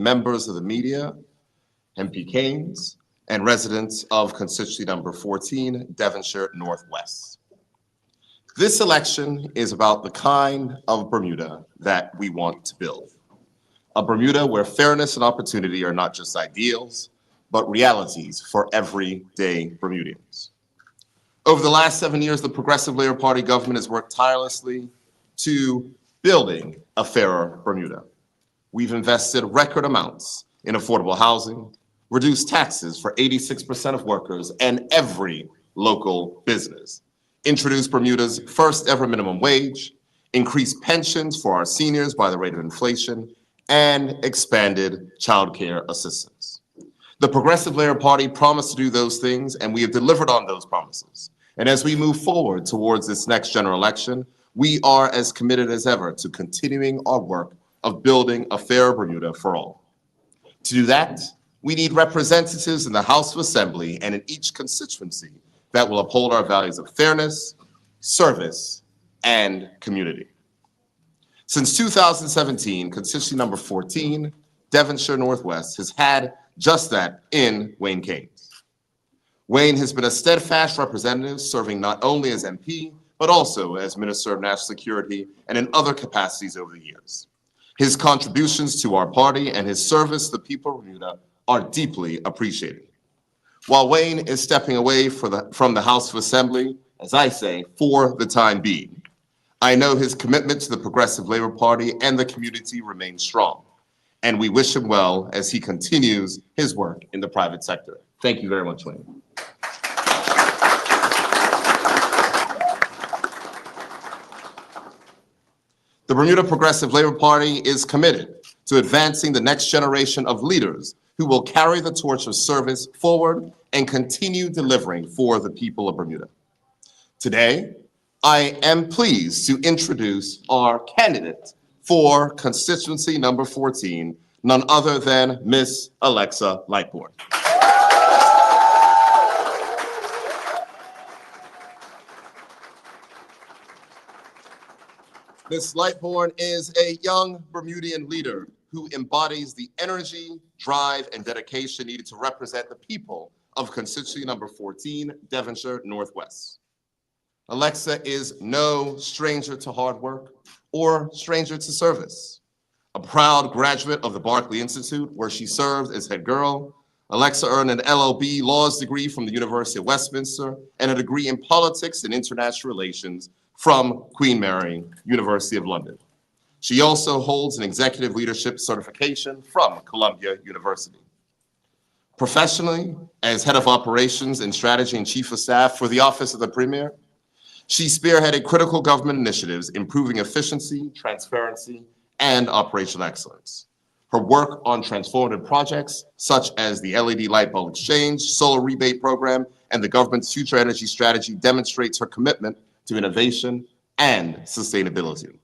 members of the media, MP Caines, and residents of constituency number 14, Devonshire Northwest. This election is about the kind of Bermuda that we want to build. A Bermuda where fairness and opportunity are not just ideals, but realities for everyday Bermudians. Over the last 7 years, the Progressive Labour Party government has worked tirelessly to building a fairer Bermuda. We've invested record amounts in affordable housing, reduced taxes for 86% of workers and every local business, introduced Bermuda's first ever minimum wage, increased pensions for our seniors by the rate of inflation, and expanded childcare assistance. The Progressive Labour Party promised to do those things, and we have delivered on those promises. And as we move forward towards this next general election, we are as committed as ever to continuing our work of building a fairer Bermuda for all. To do that, we need representatives in the House of Assembly and in each constituency that will uphold our values of fairness, service, and community. Since 2017, constituency number 14, Devonshire Northwest, has had just that in Wayne Caines. Wayne has been a steadfast representative, serving not only as MP, but also as Minister of National Security and in other capacities over the years. His contributions to our party and his service to the people of Bermuda are deeply appreciated. While Wayne is stepping away from the House of Assembly, as I say, for the time being, I know his commitment to the Progressive Labour Party and the community remains strong, and we wish him well as he continues his work in the private sector. Thank you very much, Wayne. The Bermuda Progressive Labour Party is committed to advancing the next generation of leaders who will carry the torch of service forward and continue delivering for the people of Bermuda. Today, I am pleased to introduce our candidate for constituency number 14, none other than Miss Alexa Lightbourne. Ms. Lightbourne is a young Bermudian leader who embodies the energy, drive, and dedication needed to represent the people of constituency number 14, Devonshire Northwest. Alexa is no stranger to hard work or stranger to service. A proud graduate of the Barclay Institute, where she served as head girl, Alexa earned an LLB laws degree from the University of Westminster and a degree in politics and international relations from Queen Mary, University of London. She also holds an executive leadership certification from Columbia University. Professionally, as head of operations and strategy and chief of staff for the Office of the Premier, she spearheaded critical government initiatives, improving efficiency, transparency, and operational excellence. Her work on transformative projects, such as the LED light bulb exchange, solar rebate program, and the government's future energy strategy, demonstrates her commitment to innovation and sustainability.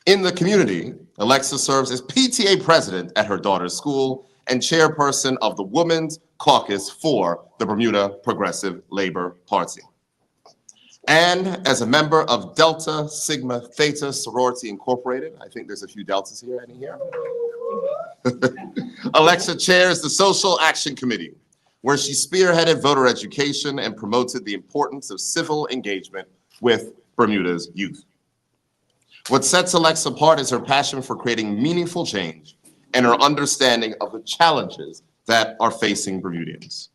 In the community, Alexa serves as PTA president at her daughter's school and chairperson of the Women's Caucus for the Bermuda Progressive Labour Party. And as a member of Delta Sigma Theta Sorority Incorporated, I think there's a few Deltas here, any here? Alexa chairs the Social Action Committee, where she spearheaded voter education and promoted the importance of civil engagement with Bermuda's youth. What sets Alexa apart is her passion for creating meaningful change and her understanding of the challenges that are facing Bermudians.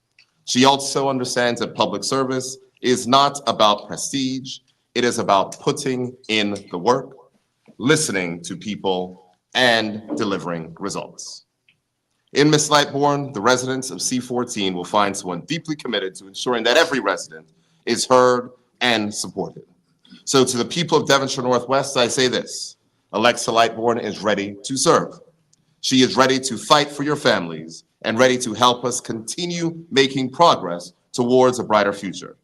She also understands that public service is not about prestige, it is about putting in the work, listening to people, and delivering results. In Ms. Lightbourne, the residents of C14 will find someone deeply committed to ensuring that every resident is heard and supported. So to the people of Devonshire Northwest, I say this: Alexa Lightbourne is ready to serve. She is ready to fight for your families and ready to help us continue making progress towards a brighter future.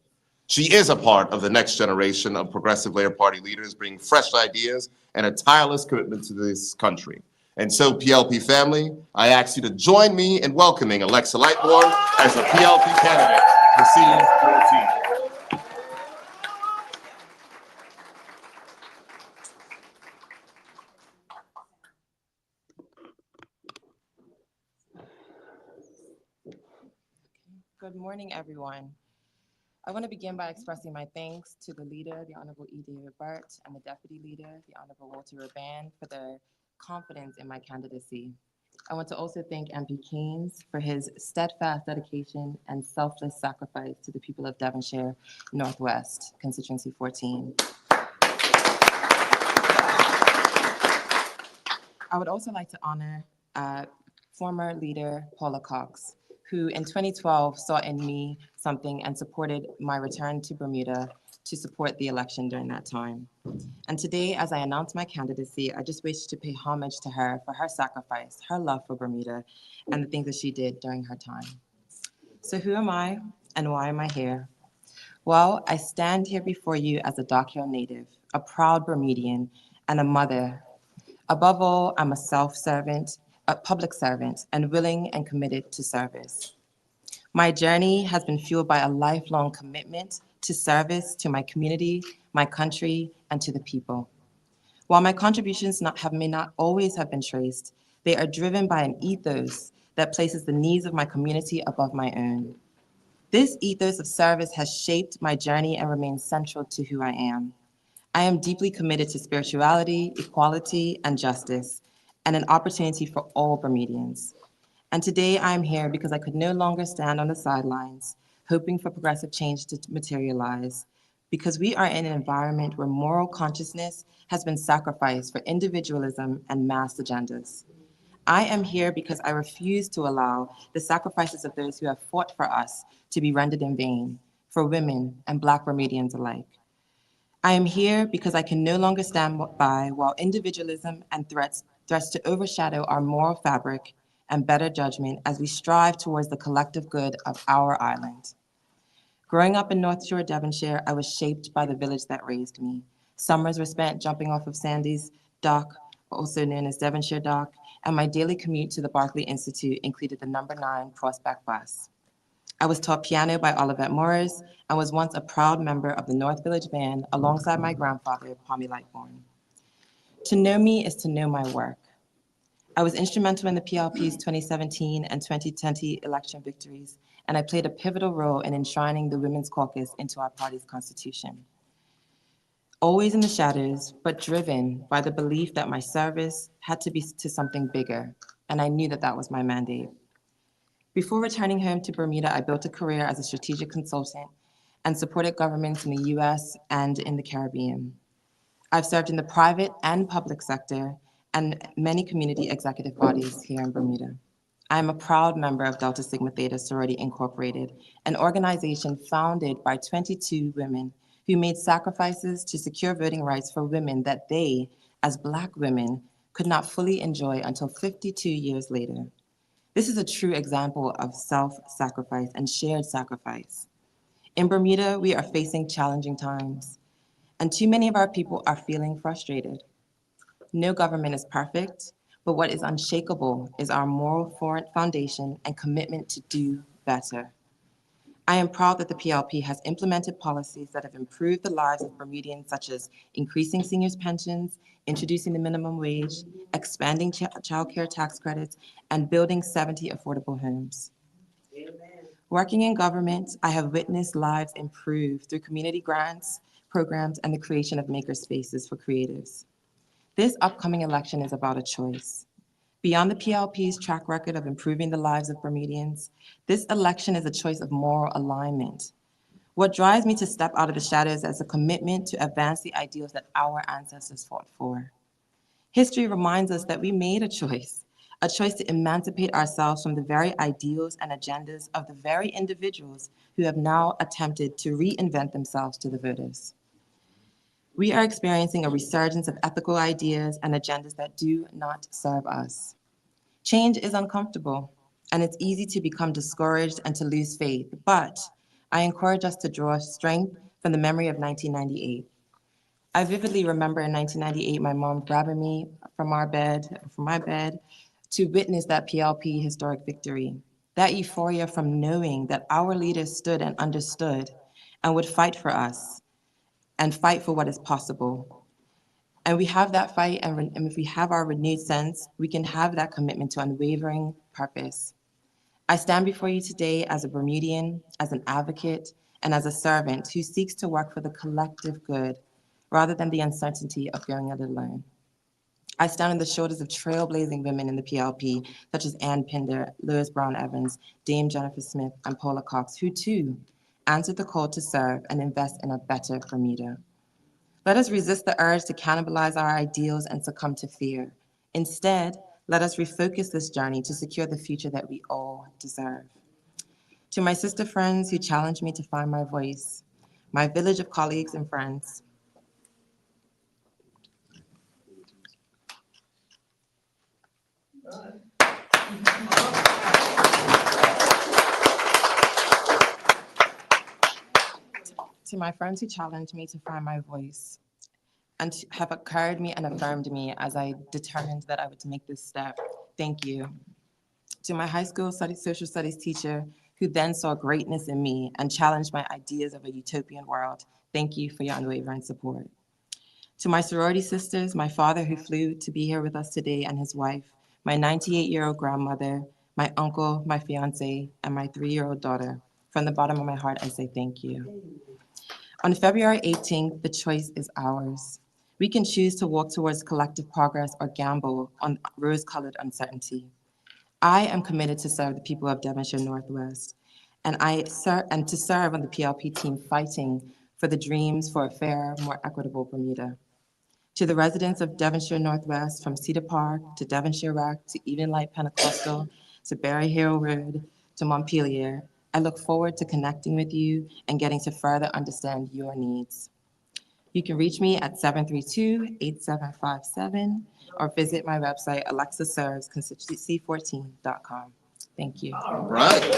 She is a part of the next generation of Progressive Labour Party leaders, bringing fresh ideas and a tireless commitment to this country. And so, PLP family, I ask you to join me in welcoming Alexa Lightbourne as a PLP candidate for C14. Good morning, everyone. I want to begin by expressing my thanks to the leader, the Honorable E. David Burt, and the deputy leader, the Honorable Walter Urban, for their confidence in my candidacy. I want to also thank MP Caines for his steadfast dedication and selfless sacrifice to the people of Devonshire Northwest, constituency 14. I would also like to honor former leader Paula Cox, who in 2012 saw in me something and supported my return to Bermuda to support the election during that time. And today, as I announce my candidacy, I just wish to pay homage to her for her sacrifice, her love for Bermuda, and the things that she did during her time. So who am I and why am I here? Well, I stand here before you as a Dark Hill native, a proud Bermudian, and a mother. Above all, I'm a self-servant, a public servant, and willing and committed to service. My journey has been fueled by a lifelong commitment to service to my community, my country, and to the people. While my contributions may not always have been traced, they are driven by an ethos that places the needs of my community above my own. This ethos of service has shaped my journey and remains central to who I am. I am deeply committed to spirituality, equality, and justice, and an opportunity for all Bermudians. And today I am here because I could no longer stand on the sidelines, hoping for progressive change to materialize, because we are in an environment where moral consciousness has been sacrificed for individualism and mass agendas. I am here because I refuse to allow the sacrifices of those who have fought for us to be rendered in vain, for women and Black Bermudians alike. I am here because I can no longer stand by while individualism and threats to overshadow our moral fabric and better judgment as we strive towards the collective good of our island. Growing up in North Shore, Devonshire, I was shaped by the village that raised me. Summers were spent jumping off of Sandy's Dock, also known as Devonshire Dock, and my daily commute to the Barclay Institute included the number 9 Prospect bus. I was taught piano by Olivet Morris and was once a proud member of the North Village Band alongside my grandfather, Pommy Lightbourne. To know me is to know my work. I was instrumental in the PLP's 2017 and 2020 election victories, and I played a pivotal role in enshrining the Women's Caucus into our party's constitution. Always in the shadows, but driven by the belief that my service had to be to something bigger, and I knew that that was my mandate. Before returning home to Bermuda, I built a career as a strategic consultant and supported governments in the US and in the Caribbean. I've served in the private and public sector and many community executive bodies here in Bermuda. I am a proud member of Delta Sigma Theta Sorority Incorporated, an organization founded by 22 women who made sacrifices to secure voting rights for women that they, as Black women, could not fully enjoy until 52 years later. This is a true example of self-sacrifice and shared sacrifice. In Bermuda, we are facing challenging times, and too many of our people are feeling frustrated. No government is perfect, but what is unshakable is our moral foundation and commitment to do better. I am proud that the PLP has implemented policies that have improved the lives of Bermudians, such as increasing seniors' pensions, introducing the minimum wage, expanding child care tax credits, and building 70 affordable homes. Working in government, I have witnessed lives improve through community grants, programs, and the creation of maker spaces for creatives. This upcoming election is about a choice. Beyond the PLP's track record of improving the lives of Bermudians, this election is a choice of moral alignment. What drives me to step out of the shadows is a commitment to advance the ideals that our ancestors fought for. History reminds us that we made a choice to emancipate ourselves from the very ideals and agendas of the very individuals who have now attempted to reinvent themselves to the voters. We are experiencing a resurgence of ethical ideas and agendas that do not serve us. Change is uncomfortable, and it's easy to become discouraged and to lose faith, but I encourage us to draw strength from the memory of 1998. I vividly remember in 1998 my mom grabbing me from my bed, to witness that PLP historic victory. That euphoria from knowing that our leaders stood and understood and would fight for us and fight for what is possible. And we have that fight, and if we have our renewed sense, we can have that commitment to unwavering purpose. I stand before you today as a Bermudian, as an advocate, and as a servant who seeks to work for the collective good rather than the uncertainty of going it alone. I stand on the shoulders of trailblazing women in the PLP, such as Ann Pinder, Lois Brown Evans, Dame Jennifer Smith, and Paula Cox, who too answered the call to serve and invest in a better Bermuda. Let us resist the urge to cannibalize our ideals and succumb to fear. Instead, let us refocus this journey to secure the future that we all deserve. To my sister friends who challenged me to find my voice, my village of colleagues and friends, to my friends who challenged me to find my voice and have encouraged me and affirmed me as I determined that I would make this step, thank you. To my high school social studies teacher who then saw greatness in me and challenged my ideas of a utopian world, thank you for your unwavering support. To my sorority sisters, my father who flew to be here with us today and his wife, my 98-year-old grandmother, my uncle, my fiance, and my 3-year-old daughter, from the bottom of my heart, I say thank you. On February 18th, the choice is ours. We can choose to walk towards collective progress or gamble on rose-colored uncertainty. I am committed to serve the people of Devonshire Northwest, and to serve on the PLP team fighting for the dreams for a fairer, more equitable Bermuda. To the residents of Devonshire Northwest, from Cedar Park to Devonshire Rec to Even Light Pentecostal to Berry Hill Road to Montpelier, I look forward to connecting with you and getting to further understand your needs. You can reach me at 732-8757 or visit my website, alexaservesconstituency14.com. Thank you. All right.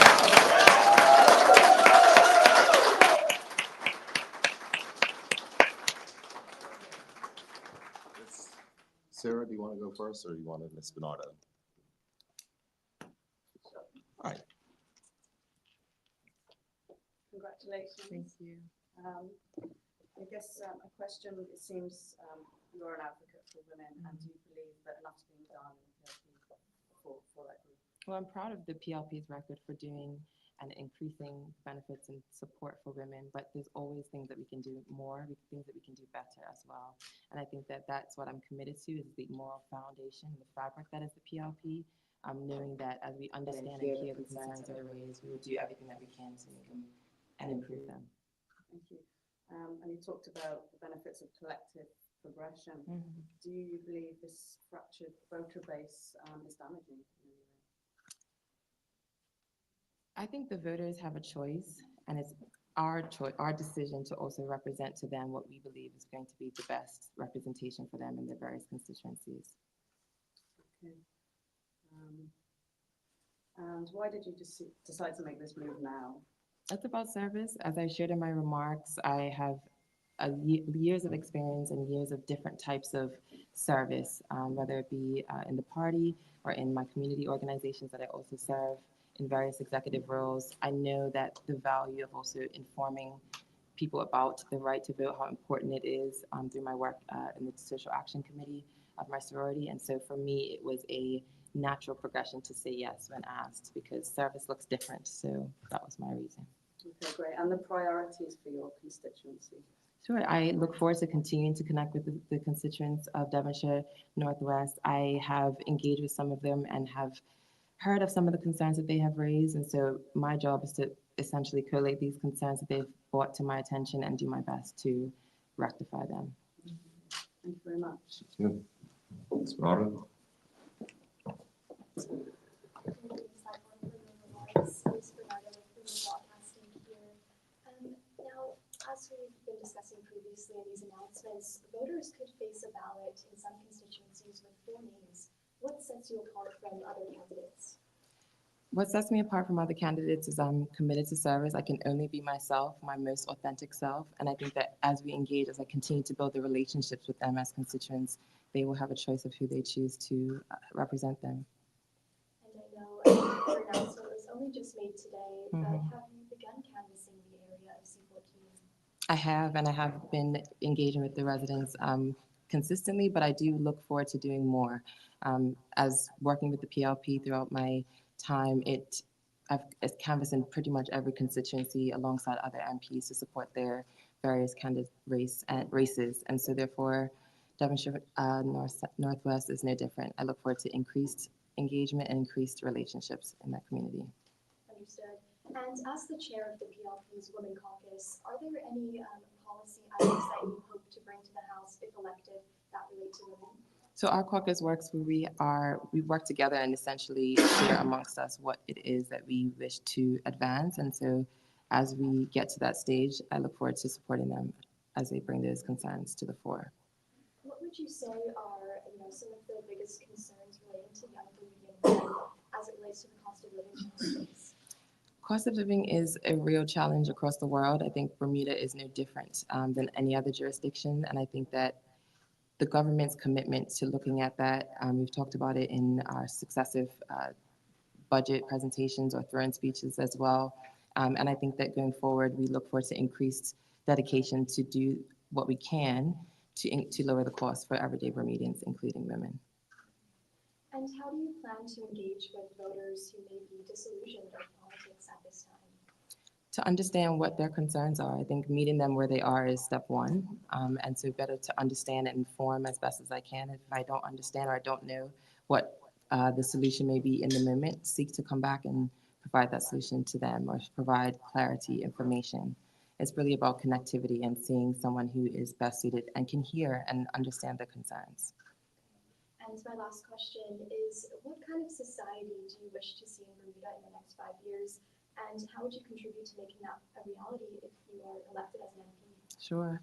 Sarah, do you want to go first or you want to Miss Bernardo? All right. Congratulations. Thank you. I guess a question, it seems you're an advocate for women, and do you believe that enough's being done for that group? Well, I'm proud of the PLP's record for doing and increasing benefits and support for women, but there's always things that we can do more, things that we can do better as well. And I think that that's what I'm committed to, is the moral foundation, the fabric that is the PLP, knowing that as we understand and hear the concerns that are raised, we will do everything that we can to make them and improve them. Thank you. And you talked about the benefits of collective progression. Mm-hmm. Do you believe this fractured voter base is damaging? I think the voters have a choice, and it's our choice, our decision to also represent to them what we believe is going to be the best representation for them in their various constituencies. Okay. And why did you decide to make this move now? It's about service. As I shared in my remarks, I have years of experience and years of different types of service, whether it be in the party or in my community organizations that I also serve in various executive roles. I know that the value of also informing people about the right to vote, how important it is through my work in the Social Action Committee of my sorority. And so for me, it was a natural progression to say yes when asked, because service looks different. So that was my reason. Okay, great. And the priorities for your constituency? Sure. I look forward to continuing to connect with the constituents of Devonshire Northwest. I have engaged with some of them and have heard of some of the concerns that they have raised. And so my job is to essentially collate these concerns that they've brought to my attention and do my best to rectify them. Thank you very much. Ms. Bernardo? Now, as we've been discussing previously in these announcements, voters could face a ballot in some constituencies with 4 names. What sets you apart from other candidates? What sets me apart from other candidates is I'm committed to service. I can only be myself, my most authentic self. And I think that as we engage, as I continue to build the relationships with them as constituents, they will have a choice of who they choose to represent them. And I know your announcement was only just made today, but have you begun canvassing the area of C14? I have, and I have been engaging with the residents consistently, but I do look forward to doing more. As working with the PLP throughout my time, I've canvassed in pretty much every constituency alongside other MPs to support their various candidate races. And so therefore, Devonshire Northwest is no different. I look forward to increased engagement and increased relationships in that community. Understood. And as the chair of the PLP's Women Caucus, are there any policy items that you hope to bring to the House if elected that relate to women? So our caucus works where we work together and essentially share amongst us what it is that we wish to advance. And so as we get to that stage, I look forward to supporting them as they bring those concerns to the fore. What would you say are some of the biggest concerns relating to young Bermudian women as it relates to the cost of living challenges? Cost of living is a real challenge across the world. I think Bermuda is no different than any other jurisdiction. And I think that the government's commitment to looking at that, we've talked about it in our successive budget presentations or throne speeches as well. And I think that going forward, we look forward to increased dedication to do what we can to lower the cost for everyday Bermudians, including women. And how do you plan to engage with voters who may be disillusioned with politics at this time? To understand what their concerns are. I think meeting them where they are is step one. And so better to understand and inform as best as I can. If I don't understand or I don't know what the solution may be in the moment, seek to come back and provide that solution to them or provide clarity, information. It's really about connectivity and seeing someone who is best suited and can hear and understand their concerns. And my last question is, what kind of society do you wish to see in Bermuda in the next 5 years? And how would you contribute to making that a reality if you are elected as an MP? Sure.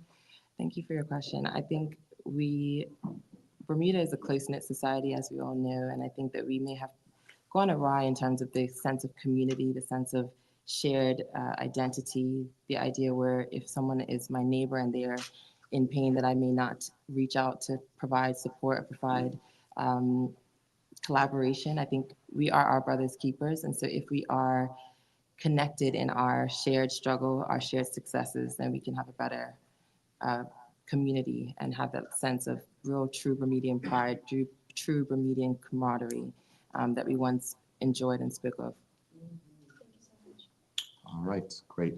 Thank you for your question. I think Bermuda is a close-knit society, as we all know, and I think that we may have gone awry in terms of the sense of community, the sense of shared identity, the idea where if someone is my neighbor and they're in pain, that I may not reach out to provide support, provide collaboration. I think we are our brother's keepers, and so if we are connected in our shared struggle, our shared successes, then we can have a better community and have that sense of real, true Bermudian pride, true Bermudian camaraderie that we once enjoyed and spoke of. Thank you so much. All right, great.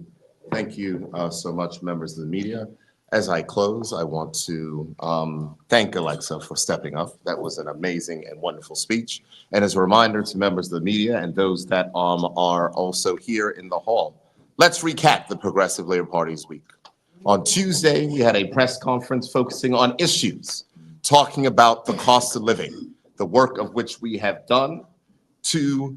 Thank you so much, members of the media. As I close, I want to thank Alexa for stepping up. That was an amazing and wonderful speech. And as a reminder to members of the media and those that are also here in the hall, let's recap the Progressive Labor Party's week. On Tuesday, we had a press conference focusing on issues, talking about the cost of living, the work of which we have done to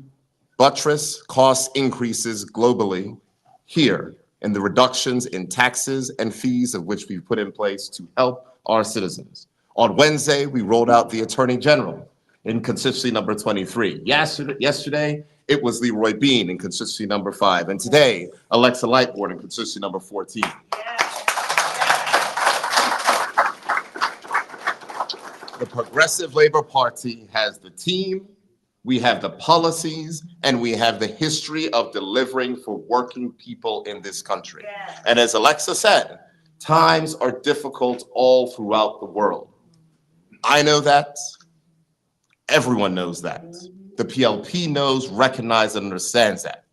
buttress cost increases globally here, and the reductions in taxes and fees of which we've put in place to help our citizens. On Wednesday, we rolled out the Attorney General in constituency number 23. Yesterday, it was Leroy Bean in constituency number 5. And today, Alexa Lightbourne in constituency number 14. The Progressive Labor Party has the team, we have the policies, and we have the history of delivering for working people in this country. And as Alexa said, times are difficult all throughout the world. I know that. Everyone knows that. The PLP knows, recognizes, and understands that.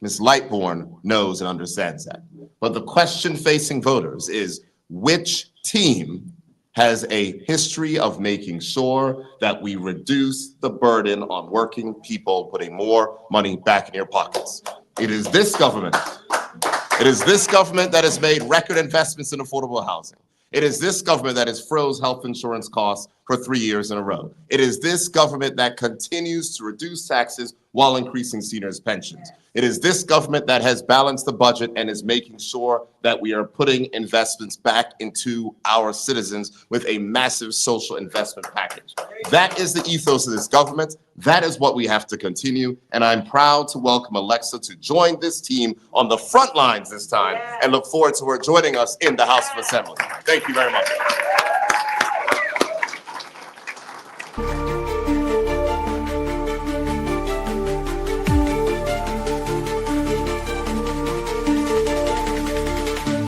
Ms. Lightbourne knows and understands that. But the question facing voters is, which team has a history of making sure that we reduce the burden on working people, putting more money back in your pockets? It is this government. It is this government that has made record investments in affordable housing. It is this government that has froze health insurance costs for 3 years in a row. It is this government that continues to reduce taxes while increasing seniors' pensions. It is this government that has balanced the budget and is making sure that we are putting investments back into our citizens with a massive social investment package. That is the ethos of this government. That is what we have to continue. And I'm proud to welcome Alexa to join this team on the front lines this time and look forward to her joining us in the House of Assembly. Thank you very much.